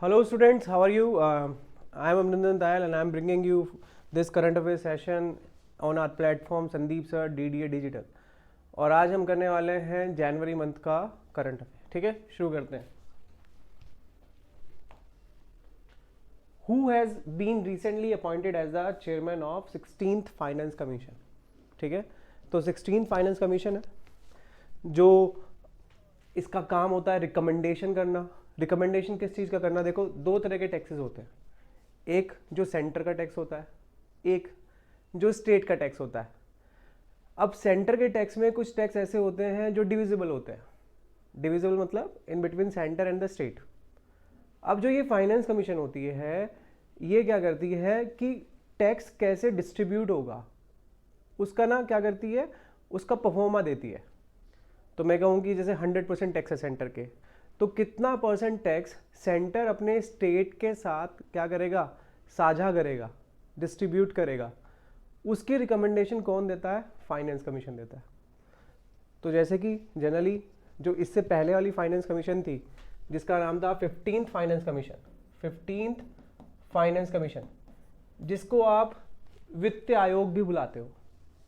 Hello students, how are you? I am Abhinandan Dayal and I am bringing you this current affairs session on our platform Sandeep Sir DDA Digital। और आज हम करने वाले हैं जनवरी month का current affair. ठीक है, शुरू करते हैं। Who has been recently appointed as the chairman of 16th Finance Commission? ठीक है, तो 16th फाइनेंस कमीशन है जो इसका काम होता है रिकमेंडेशन करना। रिकमेंडेशन किस चीज़ का करना? देखो, दो तरह के टैक्सेस होते हैं, एक जो सेंटर का टैक्स होता है, एक जो स्टेट का टैक्स होता है। अब सेंटर के टैक्स में कुछ टैक्स ऐसे होते हैं जो डिविजिबल होते हैं। डिविजिबल मतलब in between centre and the state. अब जो ये फाइनेंस कमीशन होती है, ये क्या करती है कि टैक्स कैसे डिस्ट्रीब्यूट होगा उसका ना क्या करती है, उसका परफॉर्मा देती है। तो मैं कहूँ कि जैसे 100% टैक्स है सेंटर के, तो कितना परसेंट टैक्स सेंटर अपने स्टेट के साथ क्या करेगा, साझा करेगा, डिस्ट्रीब्यूट करेगा, उसकी रिकमेंडेशन कौन देता है? फाइनेंस कमीशन देता है। तो जैसे कि जनरली जो इससे पहले वाली फाइनेंस कमीशन थी जिसका नाम था 15th finance commission, 15th finance commission, जिसको आप वित्त आयोग भी बुलाते हो।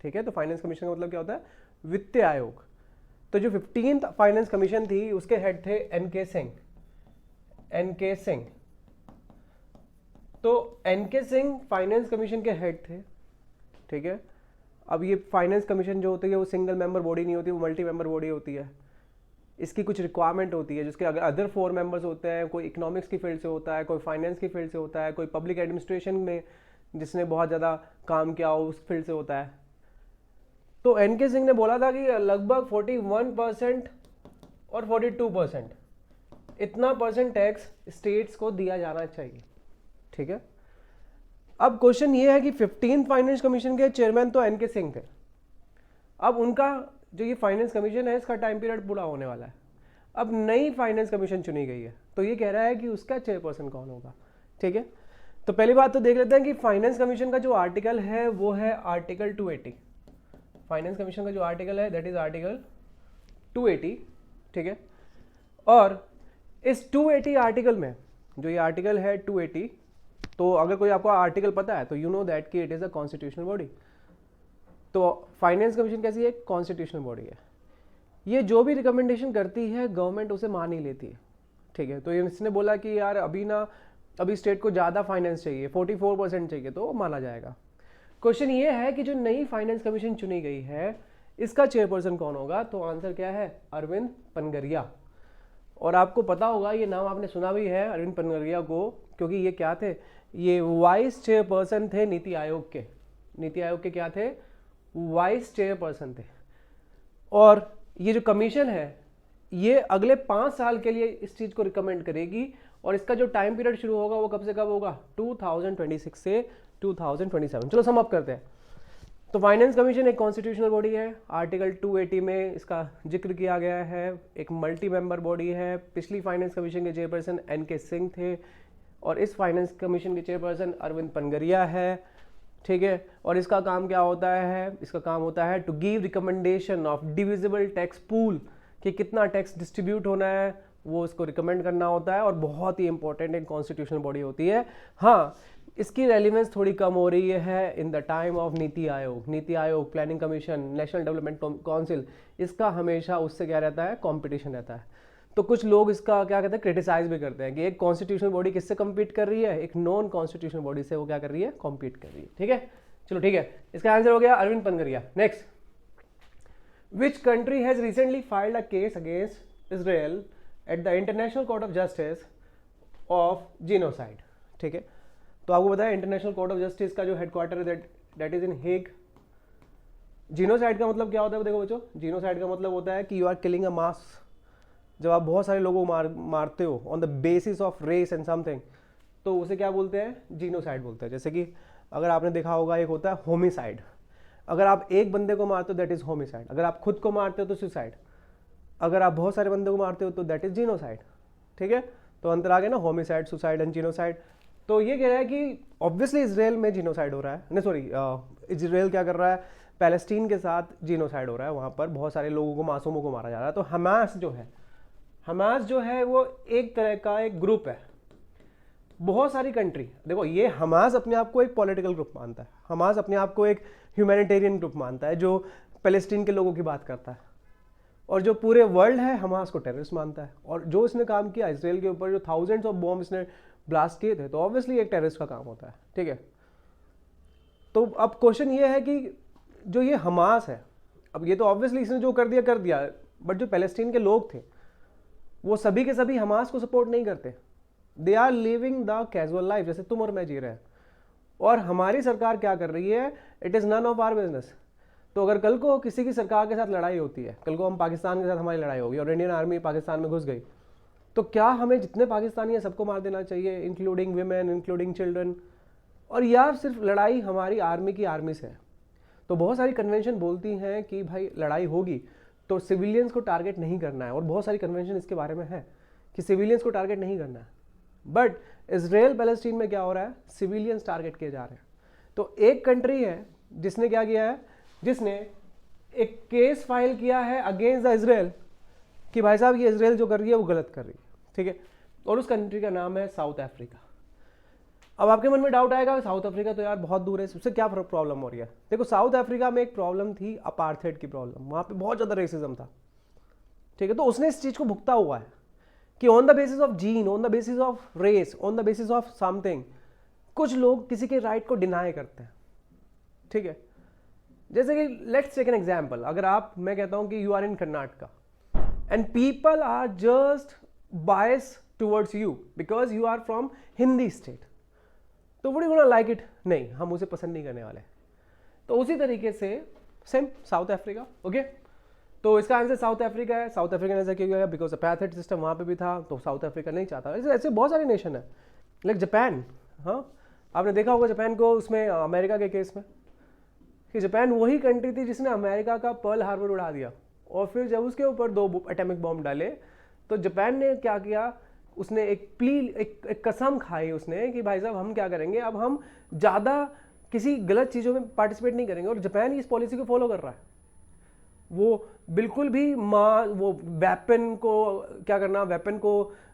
ठीक है, तो फाइनेंस कमीशन का मतलब क्या होता है? वित्त आयोग। तो जो 15th फाइनेंस कमीशन थी उसके हेड थे एनके सिंह। एनके सिंह, तो एनके सिंह फाइनेंस कमीशन के हेड थे। ठीक है, अब ये फाइनेंस कमीशन जो होती है वो सिंगल मेंबर बॉडी नहीं होती, वो मल्टी मेंबर बॉडी होती है। इसकी कुछ रिक्वायरमेंट होती है जिसके अगर अदर 4 मेंबर्स होते हैं, कोई इकोनॉमिक्स की फील्ड से होता है, कोई फाइनेंस की फील्ड से होता है, कोई पब्लिक एडमिनिस्ट्रेशन में जिसने बहुत ज़्यादा काम किया हो उस फील्ड से होता है। तो एनके सिंह ने बोला था कि लगभग 41% और 42% इतना परसेंट टैक्स स्टेट्स को दिया जाना चाहिए। ठीक है, अब क्वेश्चन ये है कि 15th फाइनेंस कमीशन के चेयरमैन तो एनके सिंह थे। अब उनका जो ये फाइनेंस कमीशन है इसका टाइम पीरियड पूरा होने वाला है। अब नई फाइनेंस कमीशन चुनी गई है, तो ये कह रहा है कि उसका चेयरपर्सन कौन होगा। ठीक है, तो पहली बात तो देख लेते हैं कि फाइनेंस कमीशन का जो आर्टिकल है वो है आर्टिकल 280। फाइनेंस कमीशन का जो आर्टिकल है दैट इज आर्टिकल 280। ठीक है, और इस 280 आर्टिकल में जो ये आर्टिकल है 280, तो अगर कोई आपको आर्टिकल पता है तो यू नो दैट कि it is a constitutional body. तो फाइनेंस कमीशन कैसी है? कॉन्स्टिट्यूशनल बॉडी है। ये जो भी रिकमेंडेशन करती है गवर्नमेंट उसे मान ही लेती है। ठीक है, तो इसने बोला कि यार अभी स्टेट को ज़्यादा फाइनेंस चाहिए, 44% चाहिए, तो माना जाएगा। क्वेश्चन ये है कि जो नई फाइनेंस कमीशन चुनी गई है इसका चेयरपर्सन कौन होगा? तो आंसर क्या है? अरविंद पनगरिया। और आपको पता होगा ये नाम आपने सुना भी है अरविंद पनगरिया को, क्योंकि ये क्या थे? ये वाइस चेयरपर्सन थे नीति आयोग के। नीति आयोग के क्या थे? वाइस चेयरपर्सन थे। और ये जो कमीशन है ये अगले 5 साल के लिए इस चीज़ को रिकमेंड करेगी, और इसका जो टाइम पीरियड शुरू होगा वो कब से कब होगा? 2026 से 2027। चलो सम अप करते हैं। तो फाइनेंस कमीशन एक कॉन्स्टिट्यूशनल बॉडी है, आर्टिकल 280 में इसका जिक्र किया गया है, एक मल्टी मेंबर बॉडी है। पिछली फाइनेंस कमीशन के चेयरपर्सन एनके सिंह थे और इस फाइनेंस कमीशन के चेयरपर्सन अरविंद पनगरिया है। ठीक है, और इसका काम क्या होता है? इसका काम होता है to give recommendation of divisible tax pool, कि कितना टैक्स डिस्ट्रीब्यूट होना है वो इसको रिकमेंड करना होता है, और बहुत ही इंपॉर्टेंट एक कॉन्स्टिट्यूशनल बॉडी होती है। हाँ, इसकी रेलिवेंस थोड़ी कम हो रही है in the time of NITI Aayog. NITI Aayog, planning commission, national development council, इसका हमेशा उससे क्या रहता है? कंपटीशन रहता है। तो कुछ लोग इसका क्या कहते हैं? क्रिटिसाइज भी करते हैं कि एक कॉन्स्टिट्यूशनल बॉडी किससे कम्पीट कर रही है? एक नॉन कॉन्स्टिट्यूशनल बॉडी से वो क्या कर रही है? कॉम्पीट कर रही है। ठीक है, चलो ठीक है, इसका आंसर हो गया Arvind Panagariya. Next, which country has recently filed a case against Israel at the International Court of Justice of genocide. ठीक है, तो आपको बताया इंटरनेशनल कोर्ट ऑफ जस्टिस का जो हेडक्वार्टर है that is in Hague. Genocide का मतलब क्या होता है? देखो बच्चों, जीनोसाइड का मतलब होता है कि you are killing a mass. जब आप बहुत सारे लोगों को मारते हो on the basis of race and something, तो उसे क्या बोलते हैं? जीनोसाइड बोलते हैं। जैसे कि अगर आपने देखा होगा एक होता है होमिसाइड। अगर आप एक बंदे को मारते हो दैट इज होमिसाइड। अगर आप खुद को मारते हो तो सुसाइड। अगर आप बहुत सारे बंदे को मारते हो तो दैट इज जीनोसाइड। ठीक है, तो अंतर आ गया ना, होमिसाइड, सुसाइड एंड जीनोसाइड। तो ये कह रहा है कि ऑब्वियसली इसराइल में जीनोसाइड हो रहा है, नहीं सॉरी, इसराइल क्या कर रहा है? पैलेस्टीन के साथ जीनोसाइड हो रहा है, वहाँ पर बहुत सारे लोगों को, मासूमों को मारा जा रहा है। तो हमास जो है वो एक तरह का एक ग्रुप है बहुत सारी कंट्री, देखो ये हमास अपने आप को एक पॉलिटिकल ग्रुप मानता है, हमास अपने आप को एक ह्यूमैनिटेरियन ग्रुप मानता है जो पैलेस्टीन के लोगों की बात करता है, और जो पूरे वर्ल्ड है हमास को टेररिस्ट मानता है। और जो इसने काम किया इसराइल के ऊपर, जो थाउजेंड्स ऑफ बॉम्ब इसने ब्लास्ट किए थे, तो ऑब्वियसली एक टेररिस्ट का काम होता है, ठीक है। तो अब क्वेश्चन ये है कि जो ये हमास है, अब ये तो ऑब्वियसली इसने जो कर दिया, बट जो पैलेस्टीन के लोग थे वो सभी के सभी हमास को सपोर्ट नहीं करते। They are living the casual life, जैसे तुम और मैं जी रहे हैं। और हमारी सरकार क्या कर रही है, it is none of our business. तो अगर कल को किसी की सरकार के साथ लड़ाई होती है, कल को हम पाकिस्तान के साथ हमारी लड़ाई होगी और इंडियन आर्मी पाकिस्तान में घुस गई, तो क्या हमें जितने पाकिस्तानी हैं सबको मार देना चाहिए, इंक्लूडिंग वीमेन, इंक्लूडिंग चिल्ड्रन? और यार सिर्फ लड़ाई हमारी आर्मी की आर्मी से है। तो बहुत सारी कन्वेंशन बोलती हैं कि भाई लड़ाई होगी तो सिविलियंस को टारगेट नहीं करना है, और बहुत सारी कन्वेंशन इसके बारे में है कि सिविलियंस को टारगेट नहीं करना है। बट इसराइल पैलेस्टीन में क्या हो रहा है, सिविलियंस टारगेट किए जा रहे हैं। तो एक कंट्री है जिसने क्या किया है, जिसने एक केस फाइल किया है अगेंस्ट द इसराइल कि भाई साहब ये इसराइल जो कर रही है वो गलत कर रही है, ठीक है। और उस कंट्री का नाम है साउथ अफ्रीका। अब आपके मन में डाउट आएगा, साउथ अफ्रीका तो यार बहुत दूर है, उससे क्या प्रॉब्लम हो रही है? देखो साउथ अफ्रीका में एक प्रॉब्लम थी, अपार्थाइड की प्रॉब्लम, वहां पे बहुत ज़्यादा रेसिज्म था, ठीक है। तो उसने इस चीज़ को भुगता हुआ है कि on the basis of gene, on the basis of race, on the basis of something, कुछ लोग किसी के राइट को डिनाई करते हैं, ठीक है। जैसे कि लेट्स टेक एन एग्जाम्पल, अगर मैं कहता हूं कि you are in Karnataka and people are just bias towards you because you are from Hindi state, तो would you gonna like it? नहीं, हम उसे पसंद नहीं करने वाले। तो उसी तरीके से सेम साउथ अफ्रीका, ओके। तो इसका आंसर साउथ अफ्रीका है। साउथ अफ्रीका ने ऐसा क्यों किया? बिकॉज अपार्थाइड सिस्टम वहाँ पे भी था, तो साउथ अफ्रीका नहीं चाहता। ऐसे बहुत सारे नेशन है, लाइक जापान। हाँ, आपने देखा होगा जापान को उसमें अमेरिका के केस में, कि जापान वही कंट्री थी जिसने अमेरिका का पर्ल हार्बर उड़ा दिया, और फिर जब उसके ऊपर 2 एटॉमिक बॉम्ब डाले तो जापान ने क्या किया, उसने एक कसम खाई उसने कि भाई साहब हम क्या करेंगे, अब हम ज़्यादा किसी गलत चीज़ों में पार्टिसिपेट नहीं करेंगे। और जापान इस पॉलिसी को फॉलो कर रहा है, वो बिल्कुल भी वो वेपन को क्या करना, वेपन को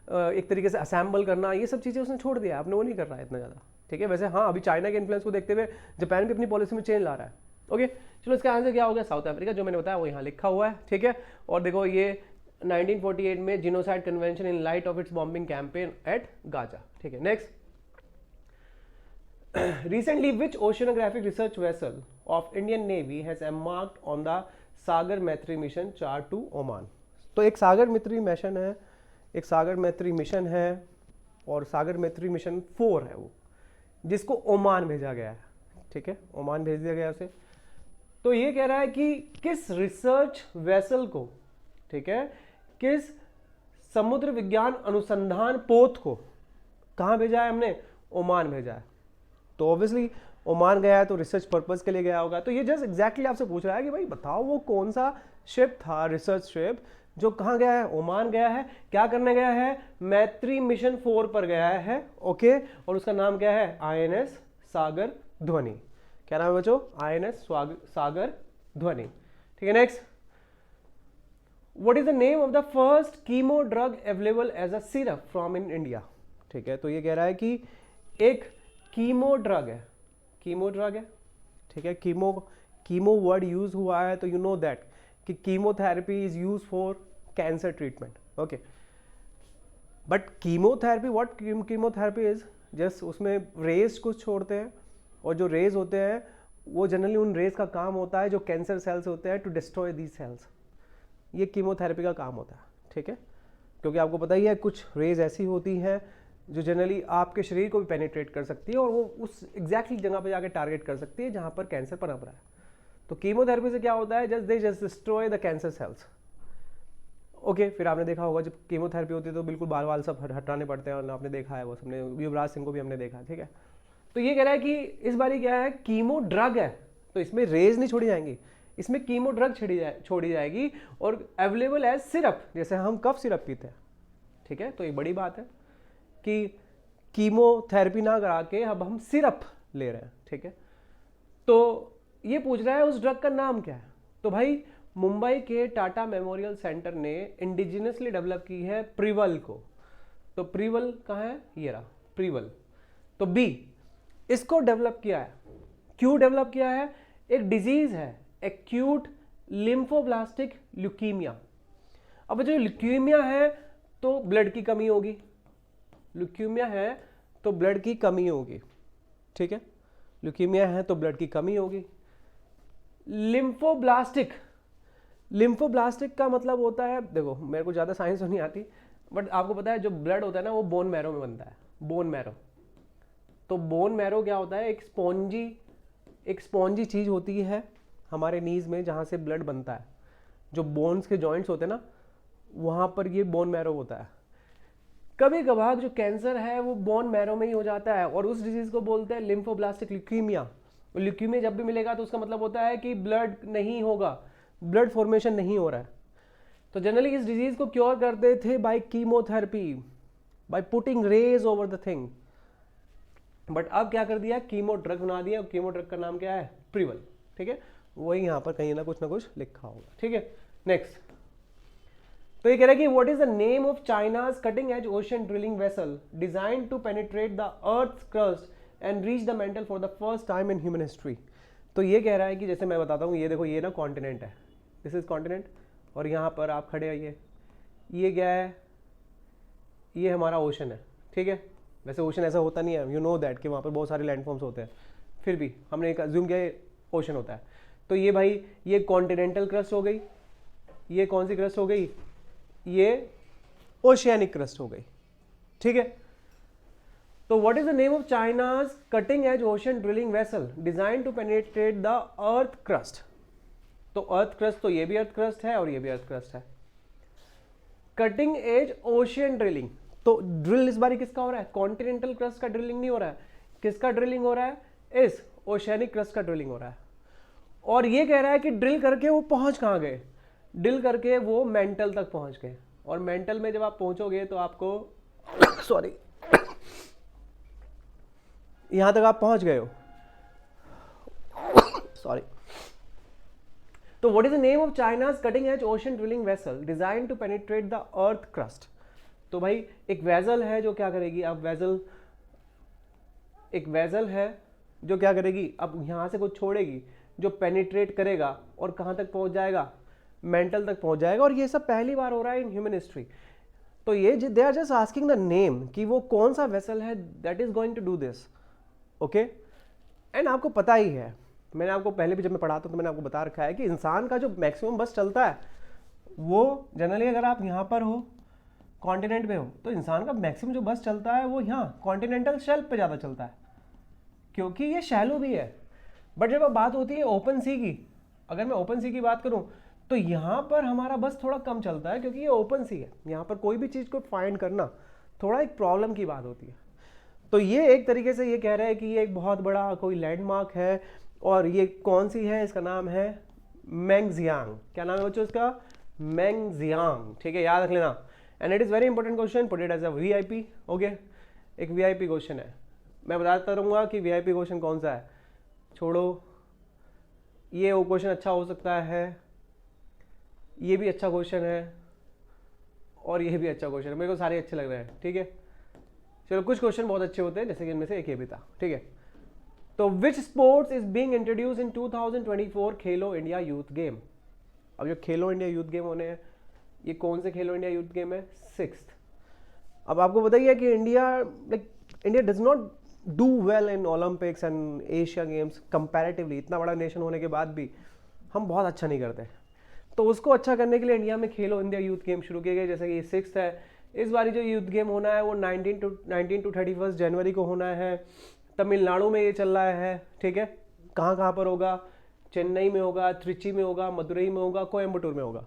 एक तरीके से असेंबल करना, ये सब चीज़ें उसने छोड़ दिया, आपने वो नहीं कर रहा है इतना ज़्यादा, ठीक है। वैसे हाँ, अभी चाइना के इन्फ्लुएंस को देखते हुए जापान भी अपनी पॉलिसी में चेंज ला रहा है, ओके। चलो इसका आंसर क्या हो गया? साउथ अफ्रीका, जो मैंने बताया वो यहाँ लिखा हुआ है, ठीक है। और देखो ये 1948 में genocide convention in light of its bombing campaign at Gaza, ठीक है। Next, recently which oceanographic research vessel of Indian Navy has embarked on the सागर मैत्री मिशन 4 to ओमान? तो एक सागर मैत्री मिशन है, एक सागर मैत्री मिशन है, और सागर मैत्री मिशन 4 है वो, जिसको ओमान भेजा गया है, ठीक है। ओमान भेज दिया गया उसे। तो ये कह रहा है कि किस रिसर्च वेसल को, ठीक है, किस समुद्र विज्ञान अनुसंधान पोत को कहाँ भेजा है हमने? ओमान भेजा है। तो ऑब्वियसली ओमान गया है तो रिसर्च पर्पस के लिए गया होगा। तो ये जस्ट एग्जैक्टली आपसे पूछ रहा है कि भाई बताओ वो कौन सा शिप था, रिसर्च शिप, जो कहाँ गया है? ओमान गया है। क्या करने गया है? मैत्री मिशन 4 पर गया है, ओके। और उसका नाम क्या है? INS सागर ध्वनि। क्या नाम है बच्चों? INS सागर ध्वनि, ठीक है। Next, what is the name of the first chemo drug available as a syrup from in India? ठीक है, तो ये कह रहा है कि एक कीमो ड्रग है, कीमो ड्रग है, ठीक है। कीमो वर्ड यूज हुआ है तो यू नो दैट कि chemotherapy is use for cancer treatment, okay. But chemotherapy, what chemotherapy is just उसमें रेज कुछ छोड़ते हैं, और जो रेज होते हैं वो जनरली उन रेज का काम होता है जो कैंसर सेल्स होते हैं टू डिस्ट्रॉय दीज सेल्स। ये कीमोथेरेपी का काम होता है, ठीक है। क्योंकि आपको पता ही है कुछ रेज ऐसी होती हैं जो जनरली आपके शरीर को भी पेनिट्रेट कर सकती है, और वो उस एग्जैक्टली जगह पे जाकर टारगेट कर सकती है जहाँ पर कैंसर पनप रहा है। तो कीमोथेरेपी से क्या होता है? Just destroy the cancer cells, okay. फिर आपने देखा होगा जब कीमोथेरेपी होती है तो बिल्कुल बाल वाल सब हटाने पड़ते हैं, और आपने देखा है वो सबने, युवराज सिंह को भी हमने देखा, ठीक है। तो ये कह रहा है कि इस बारी क्या है, कीमो ड्रग है तो इसमें रेज नहीं छोड़ी जाएंगी, इसमें कीमो ड्रग छोड़ी जाएगी, और अवेलेबल एज सिरप, जैसे हम कफ सिरप पीते हैं, ठीक है। तो ये बड़ी बात है कि कीमोथेरेपी ना करा के अब हम सिरप ले रहे हैं, ठीक है। तो ये पूछ रहा है उस ड्रग का नाम क्या है? तो भाई मुंबई के टाटा मेमोरियल सेंटर ने इंडिजिनसली डेवलप की है प्रिवल को। तो प्रिवल कहाँ है? ये रहा, प्रीवल। तो बी, इसको डेवलप किया है, क्यों डेवलप किया है? एक डिजीज है एक्यूट लिम्फोब्लास्टिक ल्यूकीमिया। अब जो ल्यूकीमिया है तो ब्लड की कमी होगी, ल्यूकीमिया है तो ब्लड की कमी होगी, ठीक है, ल्यूकीमिया है तो ब्लड की कमी होगी। लिम्फोब्लास्टिक, लिम्फोब्लास्टिक का मतलब होता है, देखो मेरे को ज़्यादा साइंस तो नहीं आती, बट आपको पता है जो ब्लड होता है ना वो बोन मैरो में बनता है, बोन मैरो। तो बोन मैरो क्या होता है? एक स्पॉन्जी चीज़ होती है हमारे नीज में जहाँ से ब्लड बनता है, जो बोन्स के जॉइंट्स होते हैं ना वहाँ पर ये बोन मैरो होता है। कभी कभार जो कैंसर है वो बोन मैरो में ही हो जाता है और उस डिजीज को बोलते हैं लिम्फोब्लास्टिक ल्यूकीमिया। ल्यूकीमिया जब भी मिलेगा तो उसका मतलब होता है कि ब्लड नहीं होगा, ब्लड फॉर्मेशन नहीं हो रहा है। तो जनरली इस डिजीज को क्योर करते थे by chemotherapy, by putting rays over the thing. But अब क्या कर दिया? कीमो ड्रग बना दिया, और कीमो ड्रग का नाम क्या है? प्रीवल, ठीक है, वही यहाँ पर कहीं ना कुछ लिखा होगा, ठीक है। नेक्स्ट, तो ये कह रहा है कि what is the name of China's cutting edge ocean drilling vessel designed to penetrate the earth crust and reach the mantle for the first time in human history. तो ये कह रहा है कि जैसे मैं बताता हूँ, ये देखो ये ना कॉन्टिनेंट है, दिस इज कॉन्टिनेंट, और यहाँ पर आप खड़े आइए, ये क्या है? ये हमारा ओशन है, ठीक है। वैसे ओशन ऐसा होता नहीं है, यू नो दैट कि वहाँ पर बहुत सारे लैंडफॉर्म्स होते हैं, फिर भी हमने एक अज्यूम किया ओशन होता है। तो ये भाई ये कॉन्टिनेंटल क्रस्ट हो गई, ये कौन सी क्रस्ट हो गई? ये ओशियानिक क्रस्ट हो गई, ठीक है। तो what is the name of China's cutting edge ocean drilling vessel design to penetrate the earth crust? तो अर्थ क्रस्ट, तो ये भी अर्थ क्रस्ट है और ये भी अर्थ क्रस्ट है। कटिंग एज ओशियन ड्रिलिंग, तो ड्रिल इस बार किसका हो रहा है? कॉन्टिनेंटल क्रस्ट का ड्रिलिंग नहीं हो रहा है, किसका ड्रिलिंग हो रहा है? इस ओशियानिक क्रस्ट का ड्रिलिंग हो रहा है। और ये कह रहा है कि ड्रिल करके वो पहुंच कहां गए? ड्रिल करके वो मेंटल तक पहुंच गए, और मेंटल में जब आप पहुंचोगे तो आपको सॉरी यहां तक आप पहुंच गए हो, सॉरी। तो what is the name of China's cutting edge ocean drilling vessel design to penetrate the earth crust? तो भाई एक वेसल है जो क्या करेगी? अब वेसल, एक वेसल है जो क्या करेगी? अब यहां से कुछ छोड़ेगी जो पेनिट्रेट करेगा और कहां तक पहुंच जाएगा? मेंटल तक पहुंच जाएगा। और ये सब पहली बार हो रहा है इन ह्यूमन हिस्ट्री। तो ये they are just asking the name कि वो कौन सा वेसल है that is going to do this, okay. And आपको पता ही है, मैंने आपको पहले भी जब मैं पढ़ाता हूं तो मैंने आपको बता रखा है कि इंसान का जो मैक्सिमम बस चलता है वो जनरली, अगर आप यहाँ पर हो कॉन्टिनेंट में हो, तो इंसान का मैक्सिमम जो बस चलता है वो यहाँ कॉन्टिनेंटल शेल्फ पे ज़्यादा चलता है, क्योंकि ये शैलो भी है। बट जब अब बात होती है ओपन सी की, अगर मैं ओपन सी की बात करूं तो यहाँ पर हमारा बस थोड़ा कम चलता है, क्योंकि ये ओपन सी है, यहाँ पर कोई भी चीज़ को फाइंड करना थोड़ा एक प्रॉब्लम की बात होती है। तो ये एक तरीके से ये कह रहा है कि ये एक बहुत बड़ा कोई लैंडमार्क है, और ये कौन सी है? इसका नाम है मेंगजियांग। क्या नाम है बच्चों इसका? मेंगजियांग, ठीक है, याद रख लेना। And it is very important question, put it as a VIP, okay. एक वीआईपी क्वेश्चन है, मैं बताता रहूँगा कि वीआईपी क्वेश्चन कौन सा है। छोड़ो, ये वो क्वेश्चन अच्छा हो सकता है, ये भी अच्छा क्वेश्चन है, और ये भी अच्छा क्वेश्चन है, मेरे को सारे अच्छे लग रहे हैं, ठीक है। चलो कुछ क्वेश्चन बहुत अच्छे होते हैं, जैसे कि इनमें से एक ये भी था, ठीक है। तो विच sports is being introduce in 2024 Khelo India youth game? अब जो खेलो इंडिया यूथ गेम होने हैं, ये कौन से खेलो इंडिया यूथ गेम है? 6th। अब आपको बताइए कि India does not do well in Olympics and Asia games comparatively, इतना बड़ा नेशन होने के बाद भी हम बहुत अच्छा नहीं करते। तो उसको अच्छा करने के लिए इंडिया में खेलो इंडिया यूथ गेम शुरू किए गए, जैसे कि 6th है। इस बारी जो यूथ गेम होना है वो 19 to 31 जनवरी को होना है। तमिलनाडु में ये चल रहा है, ठीक है। कहाँ कहाँ पर होगा? चेन्नई में होगा, त्रिची में होगा, मदुरई में होगा, कोयम्बटूर में होगा।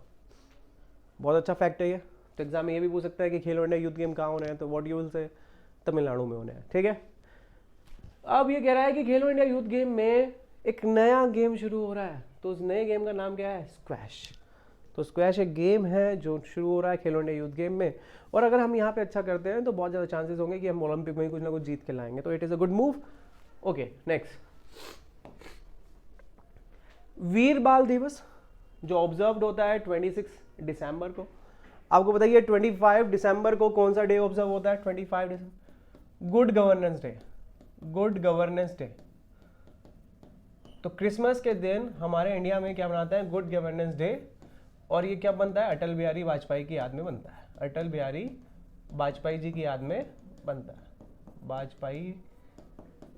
बहुत अच्छा फैक्ट है ये। तो एग्जाम में ये भी पूछ सकता है कि खेलो इंडिया यूथ गेम कहाँ होने हैं, तो what you will say Tamil Nadu में होने हैं, ठीक है। अब ये कह रहा है कि खेलो इंडिया यूथ गेम में एक नया गेम शुरू हो रहा है, तो उस नए गेम का नाम क्या है? स्क्वैश। तो स्क्वैश एक गेम है जो शुरू हो रहा है खेलो इंडिया यूथ गेम में, और अगर हम यहाँ पे अच्छा करते हैं तो बहुत ज़्यादा चांसेस होंगे कि हम ओलंपिक में कुछ ना कुछ जीत के लाएंगे। तो it is a good move, okay. Next, Veer Bal Diwas जो ऑब्जर्व होता है 26 दिसंबर को। आपको बताइए 25 दिसंबर को कौन सा डे ऑब्जर्व होता है? 25 दिसंबर good governance day, good governance day. तो क्रिसमस के दिन हमारे इंडिया में क्या मनाते हैं, गुड गवर्नेंस डे। और ये क्या बनता है, अटल बिहारी वाजपेयी की याद में बनता है, अटल बिहारी वाजपेयी जी की याद में बनता है, वाजपेयी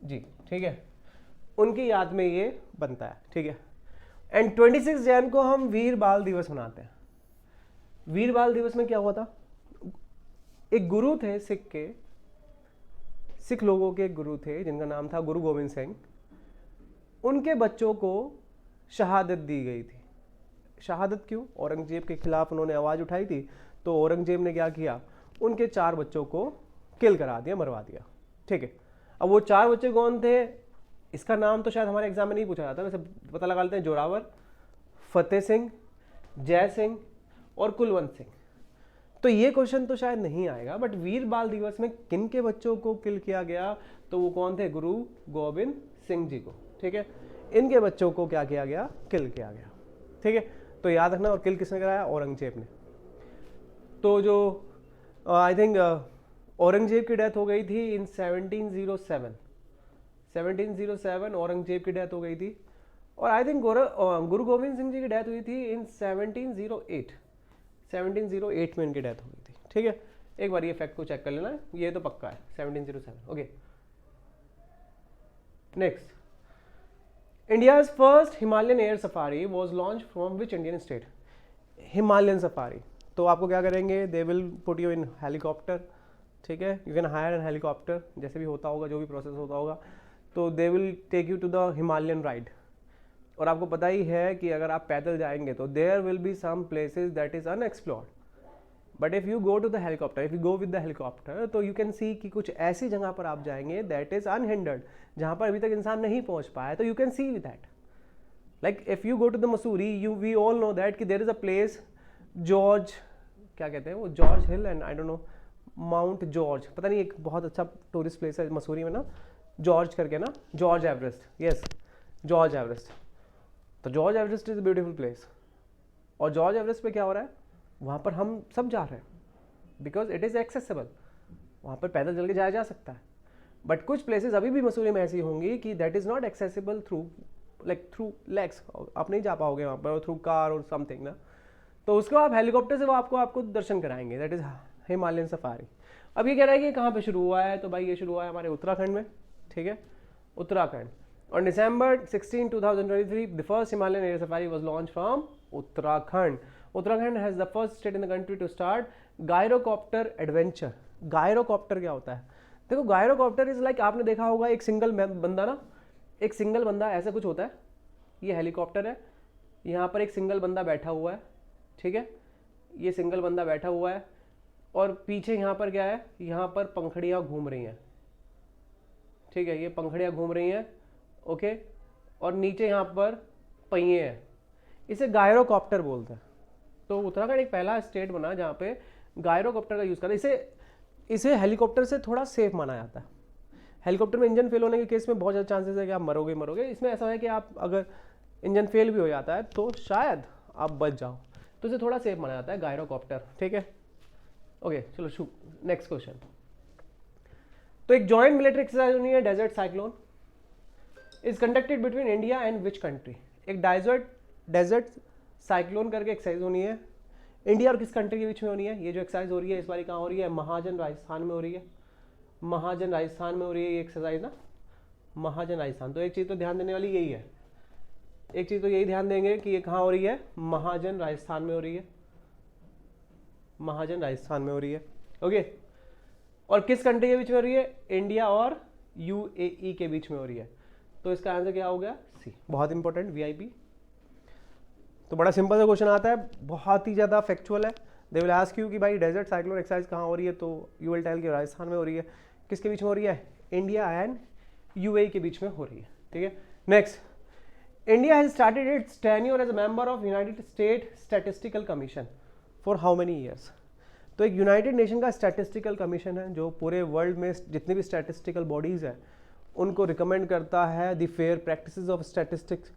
जी, ठीक है, उनकी याद में ये बनता है, ठीक है। एंड 26 जैन को हम वीर बाल दिवस मनाते हैं। वीर बाल दिवस में क्या हुआ था, एक गुरु थे सिख लोगों के एक गुरु थे जिनका नाम था गुरु गोविंद सिंह। उनके बच्चों को शहादत दी गई थी। शहादत क्यों, औरंगजेब के खिलाफ उन्होंने आवाज़ उठाई थी, तो औरंगजेब ने क्या किया, उनके 4 बच्चों को किल करा दिया, मरवा दिया, ठीक है। अब वो 4 बच्चे कौन थे, इसका नाम तो शायद हमारे एग्जाम में नहीं पूछा जाता, वैसे पता लगा लेते हैं, जोरावर, फतेह सिंह, जय सिंह और कुलवंत सिंह। तो ये क्वेश्चन तो शायद नहीं आएगा, बट वीर बाल दिवस में किन के बच्चों को किल किया गया, तो वो कौन थे, गुरु गोविंद सिंह जी को, ठीक है। इनके बच्चों को क्या किया गया, किल किया गया, ठीक है। तो याद रखना, और किल किसने कराया, औरंगजेब ने। तो जो आई थिंक औरंगजेब की डेथ हो गई थी इन 1707 औरंगजेब की डेथ हो गई थी। और आई थिंक गुरु गोविंद सिंह जी की डेथ हुई थी इन 1708 में इनकी डेथ हो गई थी, ठीक है। एक बार ये फैक्ट को चेक कर लेना, ये तो पक्का है 1707, okay. Next, India's first Himalayan air safari was launch from which Indian state. Himalayan safari, तो आपको क्या करेंगे, they will put you in helicopter, ठीक है, you can hire an helicopter, जैसे भी होता होगा, जो भी प्रोसेस होता होगा, तो they will take you to the Himalayan ride. और आपको पता ही है कि अगर आप पैदल जाएंगे तो there will be some places that is unexplored, but if you go to the helicopter, if you go with the helicopter, तो यू कैन सी कि कुछ ऐसी जगह पर आप जाएंगे दैट इज अनहिंडर्ड, जहां पर अभी तक इंसान नहीं पहुंच पाया, तो you can see that. Like if you go to the Mussoorie, you we all know that कि there is a place George, क्या कहते हैं वो, George hill and I don't know mount George, पता नहीं, एक बहुत अच्छा टूरिस्ट प्लेस है मसूरी में ना, जॉर्ज करके ना, George Everest, yes George Everest. तो George Everest is a beautiful place, और जॉर्ज एवरेस्ट पे क्या हो रहा है, वहाँ पर हम सब जा रहे हैं बिकॉज इट इज़ एक्सेसिबल, वहाँ पर पैदल चल के जाया जा सकता है। बट कुछ प्लेसेस अभी भी मसूरी में ऐसी होंगी कि that is not accessible through through legs, आप नहीं जा पाओगे वहाँ पर, थ्रू कार और समथिंग ना, तो उसको आप हेलीकॉप्टर से वो आपको दर्शन कराएंगे, दैट इज़ हिमालयन सफारी। अब ये कह रहा है कि कहाँ पे शुरू हुआ है, तो भाई ये शुरू हुआ है हमारे उत्तराखंड में, ठीक है, Uttarakhand. On December 16, 2023, the first Himalayan air safari was launched from Uttarakhand. Uttarakhand has the first state in the country to start gyrocopter adventure. Gyrocopter क्या होता है? देखो gyrocopter is like, आपने देखा होगा एक सिंगल बंदा ना, एक सिंगल बंदा ऐसा कुछ होता है, ये हेलीकॉप्टर है, यहाँ पर एक सिंगल बंदा बैठा हुआ है, ठीक है, ये सिंगल बंदा बैठा हुआ है, और पीछे यहाँ पर क्या है, यहाँ पर पंखड़ियाँ घूम रही हैं, ठीक है, ये पंखड़ियाँ घूम रही हैं, ओके, और नीचे यहाँ पर पहिए हैं, इसे गायरोकॉप्टर बोलते हैं। तो उत्तराखंड एक पहला स्टेट बना जहाँ पे गायरोकॉप्टर का यूज़ करता है। इसे हेलीकॉप्टर से थोड़ा सेफ माना जाता है। हेलीकॉप्टर में इंजन फेल होने के केस में बहुत ज़्यादा चांसेस है कि आप मरोगे। इसमें ऐसा है कि आप अगर इंजन फेल भी हो जाता है तो शायद आप बच जाओ, तो इसे थोड़ा सेफ माना जाता है गायरोकॉप्टर, ठीक है, ओके। चलो नेक्स्ट क्वेश्चन। तो एक जॉइंट मिलिट्री एक्सरसाइज होनी है, desert cyclone is conducted between India and which country. एक डेजर्ट साइक्लोन करके एक्सरसाइज होनी है, इंडिया और किस कंट्री के बीच में होनी है। ये जो एक्सरसाइज हो रही है इस बार कहाँ हो रही है, महाजन राजस्थान में हो रही है, महाजन राजस्थान में हो रही है ये एक्सरसाइज ना, महाजन राजस्थान। तो एक चीज़ तो ध्यान देने वाली यही है, एक चीज़ तो यही ध्यान देंगे कि ये कहाँ हो रही है, महाजन राजस्थान में हो रही है, महाजन राजस्थान में हो रही है, ओके। और किस कंट्री के बीच में हो रही है, इंडिया और यूएई के बीच में हो रही है। तो इसका आंसर क्या हो गया, सी। बहुत इंपॉर्टेंट, वीआईपी। तो बड़ा सिंपल सा क्वेश्चन आता है, बहुत ही ज़्यादा फैक्चुअल है। दे विल आस्क यू कि भाई डेजर्ट साइक्लोन एक्सरसाइज कहाँ हो रही है, तो यू विल टेल कि राजस्थान में हो रही है। किसके बीच में हो रही है, इंडिया एंड यूएई के बीच में हो रही है, ठीक है। Next, India has started its tenure as a member of united state statistical commission for how many years. तो एक यूनाइटेड नेशन का स्टैटिस्टिकल कमीशन है जो पूरे वर्ल्ड में जितनी भी स्टैटिस्टिकल बॉडीज़ हैं उनको रिकमेंड करता है the fair practices of statistics.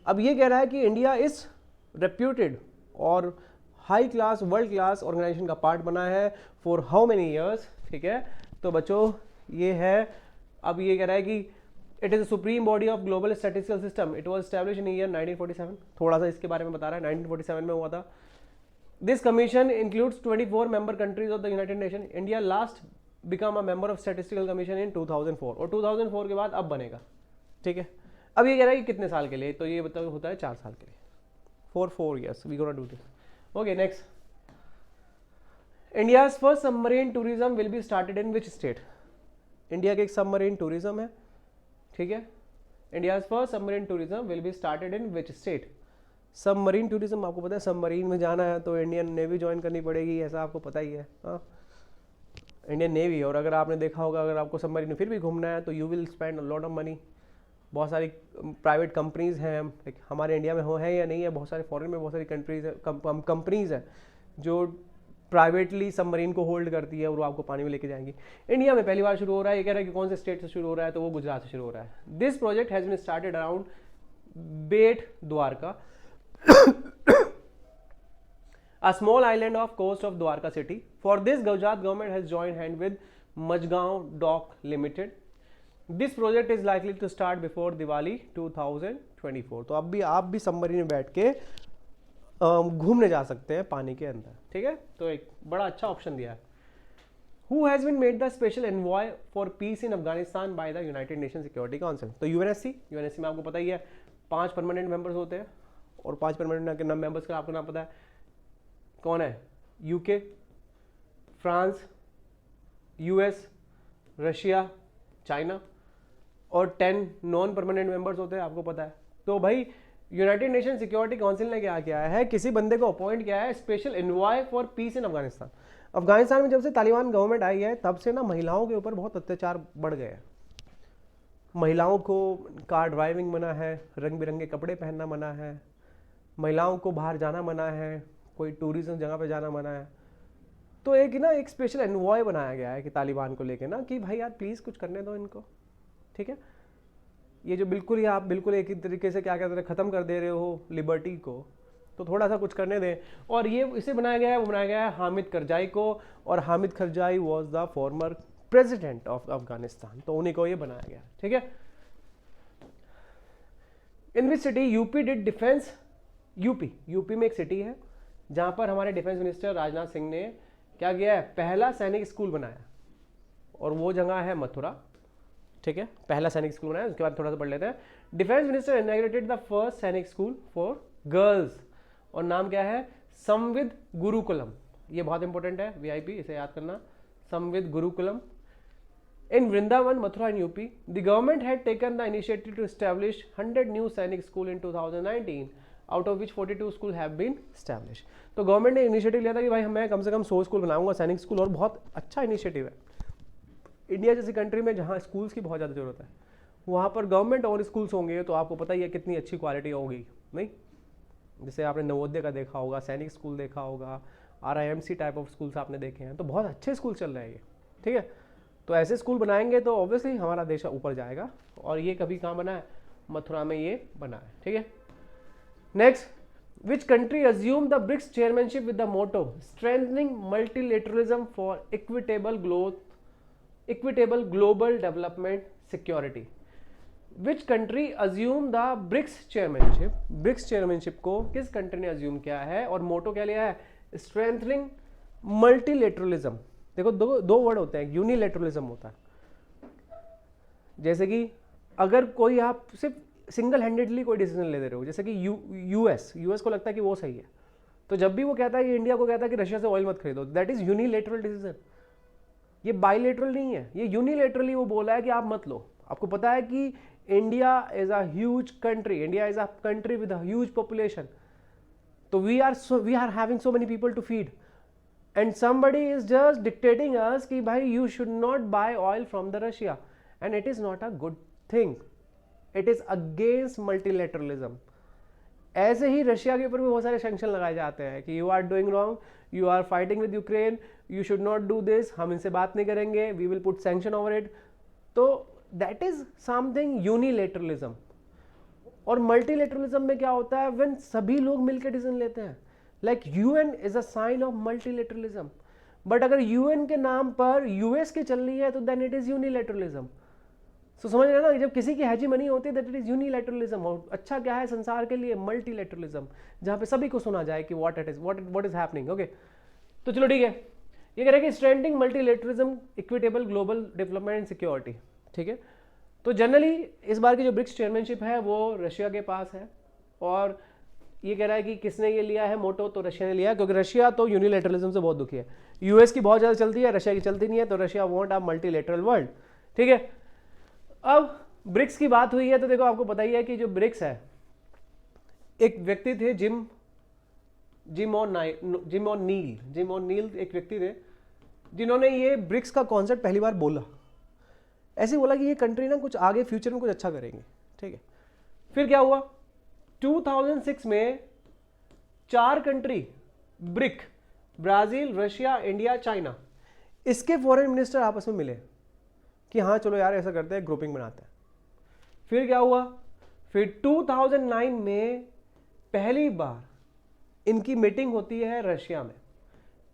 अब ये कह रहा है कि इंडिया इस रेप्यूटेड और high class world class organization का पार्ट बना है फॉर हाउ मेनी ईयर्स, ठीक है। तो बच्चों ये है, अब ये कह रहा है कि it is a supreme body of global statistical system, it was establish in year 1947। थोड़ा सा इसके बारे में बता रहा है, 1947 में हुआ था। This commission includes 24 member countries of the United nation. India last become a member of statistical commission इन 2004, और 2004 के बाद अब बनेगा, ठीक है। अब ये कह रहा है कि कितने साल के लिए, तो ये बताओ होता है 4 साल के लिए, for 4 years we gonna do this. Okay next, India's first submarine tourism will be started in which state. India के एक सबमरीन टूरिज्म है, ठीक है। India's first submarine tourism will be started in which state. Submarine tourism आपको पता है, submarine में जाना है तो इंडियन नेवी ज्वाइन करनी पड़ेगी, ऐसा आपको पता ही है। हाँ, इंडियन नेवी। और अगर आपने देखा होगा, अगर आपको सबमरीन में फिर भी घूमना है तो you will spend a lot of money. बहुत सारी प्राइवेट कंपनीज हैं, लाइक हमारे इंडिया में हो है या नहीं है, बहुत सारे फॉरेन में बहुत सारी कंट्रीज है, कंपनीज हैं जो प्राइवेटली सबमरीन को होल्ड करती है और वो आपको पानी में लेके जाएंगी। इंडिया में पहली बार शुरू हो रहा है, ये कह रहा है कि कौन से स्टेट से शुरू हो रहा है, तो वो गुजरात से शुरू हो रहा है। This project has been started around Bet Dwarka, a small island off coast of Dwarka city. For this, Gujarat government has joined hand with Majgaon Dock Limited. This project is likely to start before Diwali 2024. तो अब भी आप भी submarine में बैठ के घूमने जा सकते हैं पानी के अंदर, ठीक है। तो एक बड़ा अच्छा ऑप्शन दिया है। Who has been made the special envoy for peace in Afghanistan by the United Nations Security Council? तो यूएनएससी में आपको पता ही है 5 परमानेंट मेंबर्स होते हैं, और 5 परमानेंट मेंबर्स का आपको नाम पता है कौन है? UK, France, US, Russia, China, और 10 नॉन परमानेंट मेंबर्स होते हैं, आपको पता है। तो भाई यूनाइटेड नेशन सिक्योरिटी काउंसिल ने क्या किया है, किसी बंदे को अपॉइंट किया है स्पेशल एनवॉय फॉर पीस इन अफगानिस्तान। अफगानिस्तान में जब से तालिबान गवर्नमेंट आई है तब से ना महिलाओं के ऊपर बहुत अत्याचार बढ़ गए हैं। महिलाओं को कार ड्राइविंग मना है, रंग बिरंगे कपड़े पहनना मना है, महिलाओं को बाहर जाना मना है, कोई टूरिज्म जगह पे जाना मना है। तो एक स्पेशल एनवॉय बनाया गया है कि तालिबान को लेके ना, कि भाई यार प्लीज़ कुछ करने दो इनको, ठीक है। ये जो बिल्कुल ही आप बिल्कुल एक ही तरीके से क्या कहते हैं ख़त्म कर दे रहे हो लिबर्टी को, तो थोड़ा सा कुछ करने दें। और ये इसे बनाया गया है, वो बनाया गया है हामिद करजाई को, और Hamid Karzai was the former president of Afghanistan, तो उन्हीं को ये बनाया गया, ठीक है। In which city UP did defence, UP में एक सिटी है जहां पर हमारे डिफेंस मिनिस्टर राजनाथ सिंह ने क्या किया है, पहला सैनिक स्कूल बनाया, और वो जगह है मथुरा, ठीक है। पहला सैनिक स्कूल बनाया, उसके बाद थोड़ा सा पढ़ लेते हैं। Defence minister inaugurated the first सैनिक स्कूल फॉर गर्ल्स, और नाम क्या है, संविद गुरुकुलम। ये बहुत इंपॉर्टेंट है, वीआईपी, इसे याद करना, संविद Gurukulam in Vrindavan, Mathura and UP. The government had taken the initiative to establish 100 new सैनिक school in 2019, out of which 42 school have been established. तो गवर्नमेंट ने इनिशिएटिव लिया था कि भाई मैं कम से कम 100 स्कूल बनाऊंगा सैनिक स्कूल, और बहुत अच्छा इनिशिएटिव है। इंडिया जैसी कंट्री में जहाँ स्कूल्स की बहुत ज़्यादा जरूरत है, वहाँ पर गवर्नमेंट और स्कूल्स होंगे तो आपको पता ही है कितनी अच्छी क्वालिटी होगी, नहीं? जैसे आपने नवोदय का देखा होगा, सैनिक स्कूल देखा होगा, RIMC टाइप ऑफ स्कूल्स आपने देखे हैं, तो बहुत अच्छे स्कूल चल रहे हैं ये, ठीक है। तो ऐसे स्कूल बनाएंगे तो ऑब्वियसली हमारा देश ऊपर जाएगा, और ये कभी कहाँ बना है, मथुरा में ये बना है, ठीक है। Next, which country assume the BRICS chairmanship with the motto strengthening multilateralism for equitable global development security. Which country assume the BRICS chairmanship, BRICS chairmanship को किस कंट्री ने अज्यूम किया है, और मोटो क्या लिया है, स्ट्रेंथनिंग मल्टीलेटरलिज्म। देखो दो वर्ड होते हैं, यूनिलेटरलिज्म होता है, जैसे कि अगर कोई आप सिर्फ सिंगल हैंडेडली कोई डिसीजन ले दे रहे हो, जैसे कि यूएस को लगता है कि वो सही है, तो जब भी वो कहता है कि इंडिया को कहता है कि रशिया से ऑयल मत खरीदो, दैट इज यूनिलेटरल डिसीजन। ये बाइलेटरल नहीं है, ये यूनिलेटरली वो बोला है कि आप मत लो। आपको पता है कि India is a huge country, India is a country with a huge population, तो we are having so many people to feed, and somebody is just dictating us कि भाई you should not buy oil from the Russia, and it is not a good thing, it is against multilateralism। ऐसे ही Russia के ऊपर भी बहुत सारे sanction लगाए जाते हैं कि you are doing wrong, you are fighting with Ukraine, you should not do this, हम इनसे बात नहीं करेंगे, we will put sanction over it। तो that is something unilateralism। और multilateralism में क्या होता है, when सभी लोग मिलकर डिसीजन लेते हैं, like UN is a sign of multilateralism। But अगर यूएन के नाम पर यूएस की चल रही है तो देन इट इज यूनिलैटरलिज्म। तो समझ रहे हैं ना, जब किसी की हेजीमनी होती है दैट इट इज यूनिलैटरलिज्म। और अच्छा क्या है संसार के लिए? मल्टीलैटरलिज्म, जहां पे सभी को सुना जाए कि व्हाट इज हैपनिंग। ओके, तो चलो ठीक है, ये कह रहे हैं कि strengthening multilateralism, equitable global development and security. ठीक है, तो जनरली इस बार की जो ब्रिक्स चेयरमैनशिप है वो रशिया के पास है, और ये कह रहा है कि किसने ये लिया है मोटो, तो रशिया ने लिया है, क्योंकि रशिया तो यूनिलैटरलिज्म से बहुत दुखी है। यूएस की बहुत ज़्यादा चलती है, रशिया की चलती नहीं है, तो Russia want a multilateral world. ठीक है, अब ब्रिक्स की बात हुई है तो देखो आपको पता ही है कि जो ब्रिक्स है, एक व्यक्ति थे जिम नील एक व्यक्ति थे जिन्होंने ये ब्रिक्स का कॉन्सेप्ट पहली बार बोला। ऐसे बोला कि ये कंट्री ना कुछ आगे फ्यूचर में कुछ अच्छा करेंगे। ठीक है, फिर क्या हुआ, 2006 में 4 country brick, Brazil, Russia, India, China, इसके फॉरेन मिनिस्टर आपस में मिले कि हाँ चलो यार ऐसा करते हैं, ग्रुपिंग बनाते हैं। फिर क्या हुआ, फिर 2009 में पहली बार इनकी मीटिंग होती है रशिया में,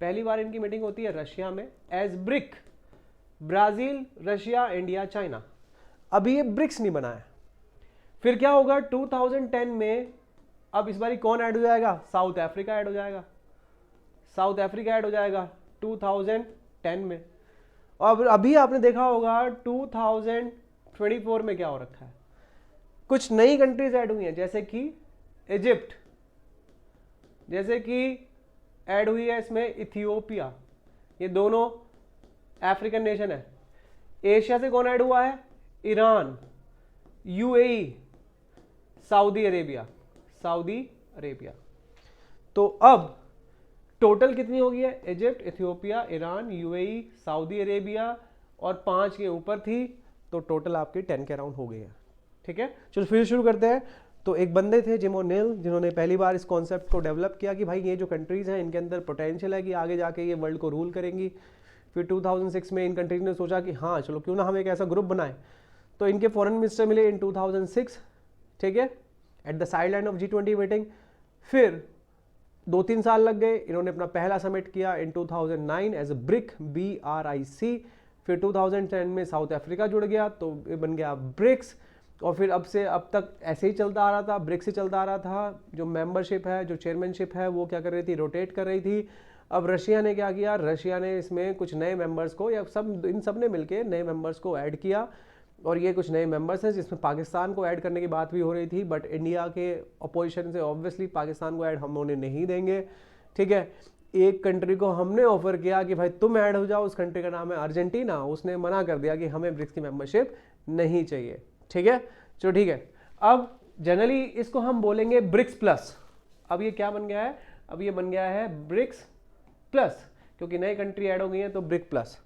पहली बार इनकी मीटिंग होती है रशिया में as BRIC, Brazil, Russia, India, China. अभी ये ब्रिक्स नहीं बना है। फिर क्या होगा 2010 में, अब इस बारी कौन ऐड हो जाएगा? साउथ अफ्रीका ऐड हो जाएगा, साउथ अफ्रीका ऐड हो जाएगा 2010 में। और अभी आपने देखा होगा 2024 में क्या हो रखा है, कुछ नई कंट्रीज ऐड हुई हैं, जैसे कि इजिप्ट, जैसे कि ऐड हुई है इसमें इथियोपिया, ये दोनों अफ्रीकन नेशन है। एशिया से कौन ऐड हुआ है? Iran, UAE, Saudi Arabia, Saudi Arabia. तो अब टोटल कितनी हो गई है? Egypt, Ethiopia, Iran, UAE, Saudi Arabia और 5 के ऊपर थी, तो टोटल आपकी 10 के अराउंड हो गई है। ठीक है, चलो फिर शुरू करते हैं। तो एक बंदे थे जिम ओ'नील, जिन्होंने पहली बार इस कॉन्सेप्ट को डेवलप किया कि भाई ये जो कंट्रीज हैं इनके अंदर पोटेंशियल है कि आगे जाके ये वर्ल्ड को रूल करेंगी। फिर 2006 में इन कंट्रीज ने सोचा कि हाँ चलो क्यों ना हम एक ऐसा ग्रुप बनाएं, तो इनके फॉरेन मिनिस्टर मिले इन 2006। ठीक है, at the side line of G20 meeting. फिर 2-3 साल लग गए, इन्होंने अपना पहला समिट किया इन 2009 एज ब्रिक, BRIC। फिर 2010 में साउथ अफ्रीका जुड़ गया, तो ये बन गया ब्रिक्स। और फिर अब से अब तक ऐसे ही चलता आ रहा था, ब्रिक्स ही चलता आ रहा था। जो मेंबरशिप है, जो चेयरमैनशिप है, वो क्या कर रही थी? रोटेट कर रही थी। अब रशिया ने क्या किया? रशिया ने इसमें कुछ नए मेंबर्स को, या इन सब ने मिलकर नए मेंबर्स को ऐड किया, और ये कुछ नए मेंबर्स हैं जिसमें पाकिस्तान को ऐड करने की बात भी हो रही थी, बट इंडिया के अपोजिशन से ऑब्वियसली पाकिस्तान को ऐड हम उन्हें नहीं देंगे। ठीक है, एक कंट्री को हमने ऑफर किया कि भाई तुम ऐड हो जाओ, उस कंट्री का नाम है अर्जेंटीना, उसने मना कर दिया कि हमें ब्रिक्स की मेंबरशिप नहीं चाहिए। ठीक है, चलो ठीक है। अब जनरली इसको हम बोलेंगे ब्रिक्स प्लस। अब ये क्या बन गया है? अब ये बन गया है ब्रिक्स प्लस, क्योंकि नई कंट्री ऐड हो गई है तो ब्रिक प्लस।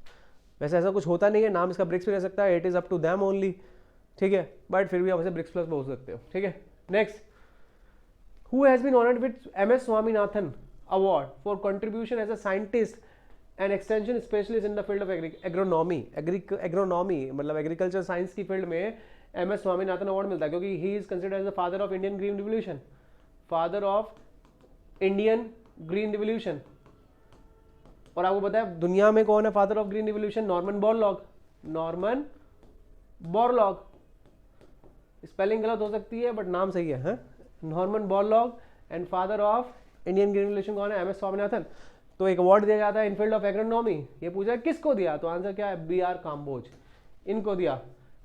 वैसे ऐसा कुछ होता नहीं है, नाम इसका ब्रिक्स भी रह सकता है, it is up to them only. ठीक है, बट फिर भी आप इसे ब्रिक्स प्लस बोल सकते हो। ठीक है, next, who has been honoured with MS Swaminathan award for contribution as a scientist and extension specialist in the field of agronomy. Agronomy मतलब एग्रीकल्चर साइंस की फील्ड में MS स्वामीनाथन अवार्ड मिलता है, क्योंकि he is considered as the father of Indian green revolution, father of Indian green revolution. और आपको पता है दुनिया में कौन है father of green revolution? Norman Borlaug. Norman Borlaug, spelling गलत हो सकती है बट नाम सही है। Norman Borlaug and father of Indian green revolution कौन है? MS स्वामीनाथन। तो एक अवार्ड दिया जाता है इन फील्ड ऑफ एग्रोनॉमी। ये पूछा किसको दिया, तो आंसर क्या है? BR काम्बोज, इनको दिया,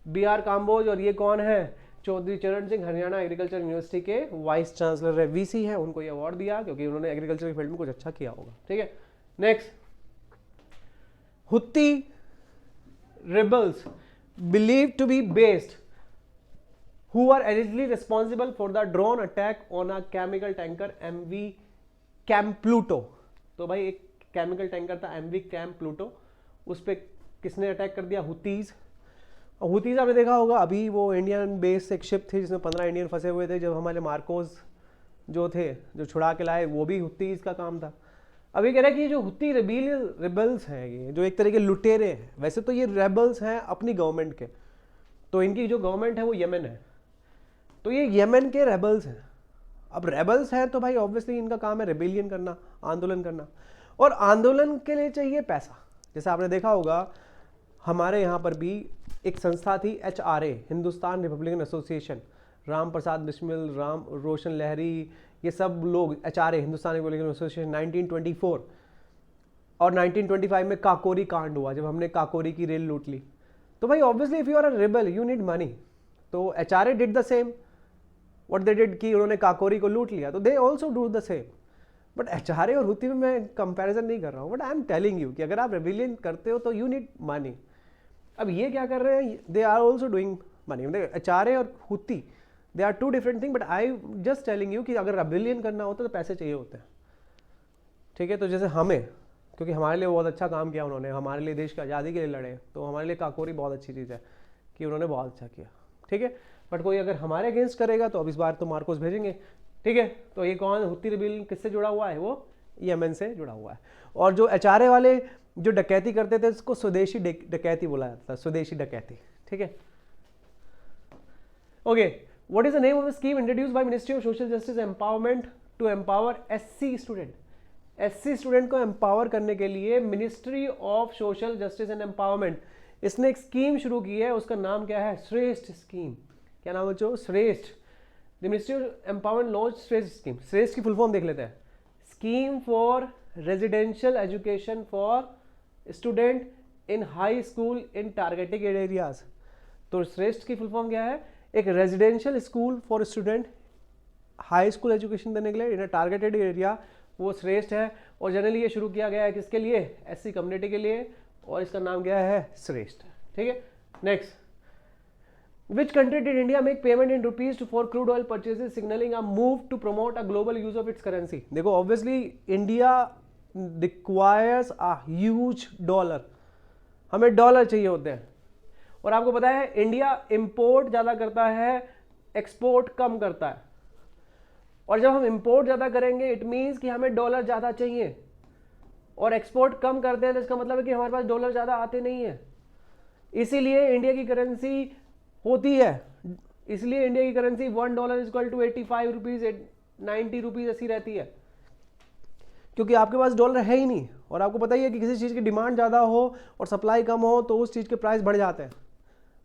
BR काम्बोज। और ये कौन है? चौधरी चरण सिंह, हरियाणा एग्रीकल्चर यूनिवर्सिटी के वाइस चांसलर है, VC है, उनको ये अवार्ड दिया क्योंकि उन्होंने एग्रीकल्चर की फील्ड में कुछ अच्छा किया होगा। ठीक है, next, हुत्ती rebels believed to be based who are allegedly responsible for the drone attack on a chemical tanker MV Camp Pluto। तो भाई एक केमिकल टैंकर था MV Camp Pluto, उस पर किसने अटैक कर दिया? हुतीज। हुतीज आपने देखा होगा, अभी वो इंडियन बेस एक शिप थी जिसमें 15 इंडियन फंसे हुए थे, जब हमारे मार्कोस जो थे जो छुड़ा के लाए, वो भी हुतीज का काम था। अब ये कह रहा है कि ये जो हुती रेबल्स हैं, ये जो एक तरह के लुटेरे हैं, वैसे तो ये रेबल्स हैं अपनी गवर्नमेंट के, तो इनकी जो गवर्नमेंट है वो यमन है, तो ये यमन के रेबल्स हैं। अब रेबल्स हैं तो भाई ऑब्वियसली इनका काम है रेबेलियन करना, आंदोलन करना। और आंदोलन के लिए चाहिए पैसा। जैसे आपने देखा होगा हमारे यहाँ पर भी एक संस्था थी HRA, Hindustan Republican Association, Ram Prasad Bismil, Ram Roshan Lahiri, ये सब लोग HRA, हिंदुस्तान रिपब्लिकन एसोसिएशन, 1924 और 1925 में काकोरी कांड हुआ, जब हमने काकोरी की रेल लूट ली। तो भाई obviously if you are a rebel you need money. तो HRA did the same what they did, कि उन्होंने काकोरी को लूट लिया, तो they also do the same. But HRA और हुती में मैं कंपैरिजन नहीं कर रहा हूँ, but I am telling you कि अगर आप रेबिलियन करते हो तो यू नीड मनी। अब ये क्या कर रहे हैं, they are also doing money. HRA और Houthi they are two different thing, but I just telling you कि अगर रेबिलियन करना होता तो पैसे चाहिए होते हैं, ठीक है। तो जैसे हमें, क्योंकि हमारे लिए बहुत अच्छा काम किया उन्होंने, हमारे लिए देश की आज़ादी के लिए लड़े, तो हमारे लिए काकोरी बहुत अच्छी चीज़ है कि उन्होंने बहुत अच्छा किया, ठीक है। बट कोई अगर हमारे अगेंस्ट करेगा तो अब इस बार तो मार्कोस भेजेंगे, ठीक है। तो ये कौन, हुती रेबिलियन किससे जुड़ा हुआ है, वो यमन से जुड़ा हुआ है। और जो HRA वाले जो डकैती करते थे उसको स्वदेशी डकैती बोला जाता था, स्वदेशी डकैती, ठीक है। Okay, what is the name of the scheme introduced by ministry of social justice empowerment to empower SC student. SC student को एम्पावर करने के लिए ministry of social justice and empowerment इसने एक स्कीम शुरू की है, उसका नाम क्या है, श्रेष्ठ स्कीम। क्या नाम है बच्चों, श्रेष्ठ। The ministry of empowerment launch श्रेष्ठ स्कीम। श्रेष्ठ की फुल फॉर्म देख लेते हैं, scheme for residential education for student in high school in targeted areas. तो श्रेष्ठ की फुल फॉर्म क्या है, एक residential school for student high school education देने के लिए इन अ टारगेटेड एरिया, वो श्रेष्ठ है। और जनरली ये शुरू किया गया है किसके लिए, SC कम्युनिटी के लिए, और इसका नाम क्या है, श्रेष्ठ, ठीक है। Next, which country did India make payment in rupees for crude oil purchases signalling a move to promote a global use of its currency. देखो obviously India requires a huge dollar, हमें डॉलर चाहिए होते हैं। और आपको पता है India import ज़्यादा करता है, एक्सपोर्ट कम करता है। और जब हम इंपोर्ट ज़्यादा करेंगे इट मीन्स कि हमें डॉलर ज़्यादा चाहिए, और एक्सपोर्ट कम करते हैं तो इसका मतलब है कि हमारे पास डॉलर ज़्यादा आते नहीं है। इसीलिए इंडिया की करेंसी होती है, इसलिए इंडिया की currency $1 equal to 85 rupees 90 rupees ऐसी रहती है, क्योंकि आपके पास डॉलर है ही नहीं। और आपको पता ही है कि किसी चीज़ की डिमांड ज़्यादा हो और सप्लाई कम हो तो उस चीज़ के प्राइस बढ़ जाते हैं।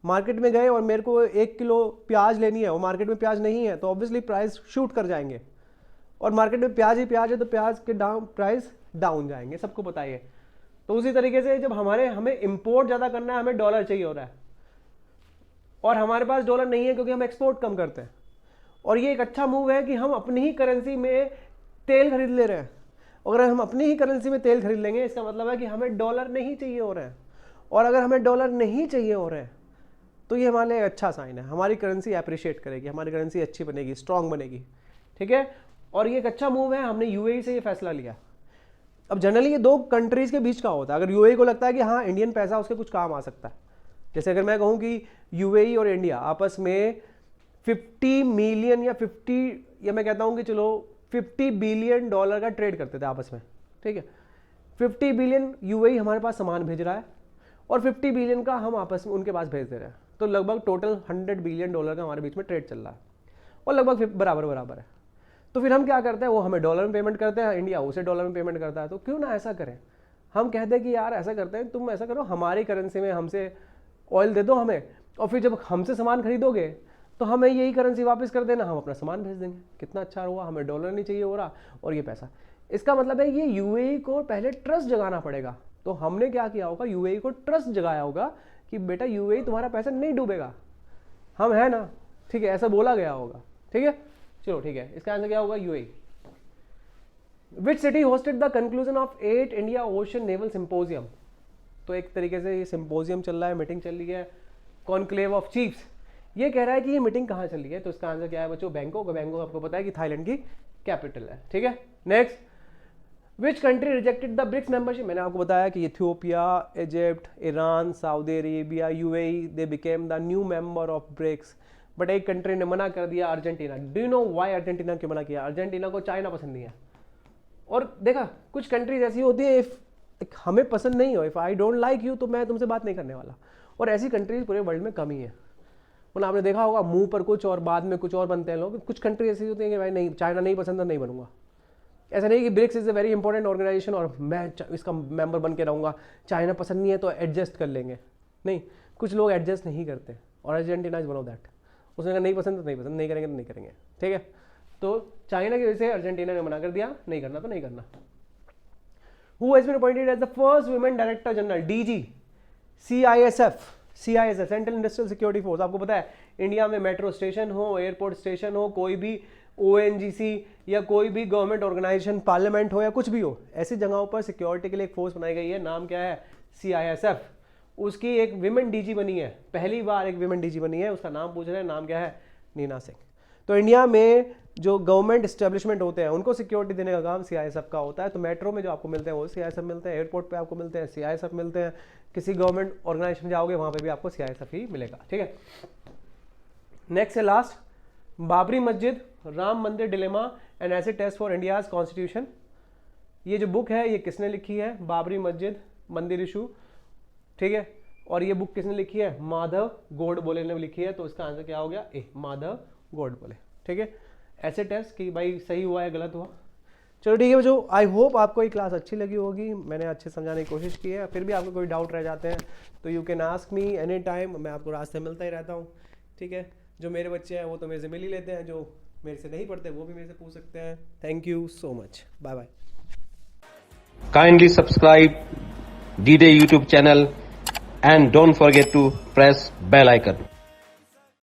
मार्केट में गए और मेरे को 1 किलो प्याज लेनी है और मार्केट में प्याज नहीं है तो ऑब्वियसली प्राइस शूट कर जाएंगे, और मार्केट में प्याज ही प्याज है तो प्याज के प्राइस डाउन जाएंगे, सबको पता है। तो उसी तरीके से जब हमें इंपोर्ट ज़्यादा करना है, हमें डॉलर चाहिए हो रहा है, और हमारे पास डॉलर नहीं है क्योंकि हम एक्सपोर्ट कम करते हैं। और ये एक अच्छा मूव है कि हम अपनी ही करेंसी में तेल खरीद ले रहे हैं। अगर हम अपनी ही करेंसी में तेल खरीद लेंगे इसका मतलब है कि हमें डॉलर नहीं चाहिए हो रहे हैं, और अगर हमें डॉलर नहीं चाहिए हो रहे हैं तो ये हमारे लिए अच्छा साइन है, हमारी करेंसी अप्रिशिएट करेगी, हमारी करेंसी अच्छी बनेगी, स्ट्रांग बनेगी, ठीक है। और ये एक अच्छा मूव है, हमने UAE से ये फैसला लिया। अब जनरली ये दो कंट्रीज के बीच का होता है, अगर UAE को लगता है कि हाँ इंडियन पैसा उसके कुछ काम आ सकता है, जैसे अगर मैं कहूँ कि UAE और इंडिया आपस में 50 मिलियन या मैं कहता हूँ कि चलो $50 बिलियन का ट्रेड करते थे आपस में, ठीक है। 50 बिलियन UAE हमारे पास सामान भेज रहा है और 50 बिलियन का हम आपस में उनके पास भेज दे रहे हैं, तो लगभग टोटल $100 बिलियन का हमारे बीच में ट्रेड चल रहा है, और लगभग बराबर है। तो फिर हम क्या करते हैं, वो हमें डॉलर में पेमेंट करते हैं, इंडिया उसे डॉलर में पेमेंट करता है। तो क्यों ना ऐसा करें, हम कहते हैं कि यार ऐसा करते हैं, तुम ऐसा करो हमारी करेंसी में हमसे ऑयल दे दो हमें, और फिर जब हमसे सामान खरीदोगे तो हमें यही करेंसी वापस कर देना, हम अपना सामान भेज देंगे। कितना अच्छा हुआ, हमें डॉलर नहीं चाहिए हो रहा और ये पैसा। इसका मतलब है ये UAE को पहले ट्रस्ट जगाना पड़ेगा। तो हमने क्या किया होगा, UAE को ट्रस्ट जगाया होगा कि बेटा UAE तुम्हारा पैसा नहीं डूबेगा, हम है ना, ठीक है, ऐसा बोला गया होगा, ठीक है। चलो ठीक है, इसका आंसर क्या होगा, UAE। Which city hosted the conclusion of 8 India ocean naval symposium. तो एक तरीके से ये सिंपोजियम चल रहा है, मीटिंग चल रही है, कॉन्क्लेव ऑफ चीफ्स। ये कह रहा है कि ये मीटिंग कहाँ चल रही है, तो इसका आंसर क्या है बच्चों, बैंकॉक। बैंकॉक आपको पता है कि थाईलैंड की कैपिटल है, ठीक है। Next, which country rejected the BRICS membership. मैंने आपको बताया कि Ethiopia, Egypt, Iran, Saudi Arabia, UAE they became the new member of BRICS. But एक कंट्री ने मना कर दिया, Argentina. Do you know why Argentina क्यों मना किया? अर्जेंटीना को चाइना पसंद नहीं है। और देखा कुछ कंट्रीज ऐसी होती है, इफ हमें पसंद नहीं हो, if I don't like you, तो मैं तुमसे बात नहीं करने वाला। और ऐसी कंट्रीज पूरे वर्ल्ड में कम ही है। मतलब आपने देखा होगा मुंह पर कुछ और बाद में कुछ और बनते हैं लोग। कुछ कंट्री ऐसी होती है कि भाई नहीं, चाइना नहीं पसंद है, नहीं बनूंगा। ऐसा नहीं कि BRICS is a very important organization और मैं इसका मेंबर बन के रहूँगा, चाइना पसंद नहीं है तो एडजस्ट कर लेंगे। नहीं, कुछ लोग एडजस्ट नहीं करते और Argentina is one of that. उसने कहा नहीं पसंद तो नहीं पसंद, नहीं करेंगे तो नहीं करेंगे, ठीक है। तो चाइना की वजह से अर्जेंटीना ने मना कर दिया, नहीं करना तो नहीं करना। Who has been appointed as the first women director general, DG, CISF, central industrial security force. आपको पता है इंडिया में मेट्रो स्टेशन हो, एयरपोर्ट स्टेशन हो, कोई भी ONGC या कोई भी गवर्नमेंट ऑर्गेनाइजेशन, पार्लियामेंट हो या कुछ भी हो, ऐसी जगहों पर सिक्योरिटी के लिए एक फोर्स बनाई गई है। नाम क्या है? CISF। उसकी एक विमेन DG बनी है, पहली बार एक विमेन DG बनी है। उसका नाम पूछ रहे हैं, नाम क्या है? नीना सिंह। तो इंडिया में जो गवर्नमेंट एस्टेब्लिशमेंट होते हैं उनको सिक्योरिटी देने का काम CISF का होता है। तो मेट्रो में जो आपको मिलते हैं वो CISF मिलते हैं, एयरपोर्ट पे आपको मिलते हैं CISF मिलते हैं, किसी गवर्नमेंट ऑर्गेनाइजेशन जाओगे वहां पे भी आपको CISF ही मिलेगा, ठीक है। नेक्स्ट है last, Babri Masjid, Ram Mandir dilemma and acid test for India's constitution. ये जो बुक है ये किसने लिखी है? बाबरी मस्जिद मंदिर इशू, ठीक है। और ये बुक किसने लिखी है? माधव गोडबोले ने लिखी है। तो इसका आंसर क्या हो गया? ए, माधव गोडबोले, ठीक है। ऐसे टेस्ट कि भाई सही हुआ है गलत हुआ। चलो ठीक है बच्चों, आई होप आपको ये क्लास अच्छी लगी होगी, मैंने अच्छे समझाने की कोशिश की है। फिर भी आपको कोई डाउट रह जाते हैं तो you can ask me any time, मैं आपको रास्ते मिलता ही रहता हूँ, ठीक है। जो मेरे बच्चे हैं वो तो मेरे से मिल ही लेते हैं, जो मेरे से नहीं पढ़ते वो भी मेरे से पूछ सकते हैं। Thank you so much, bye bye. Kindly subscribe D-Day YouTube channel and don't forget to press bell icon.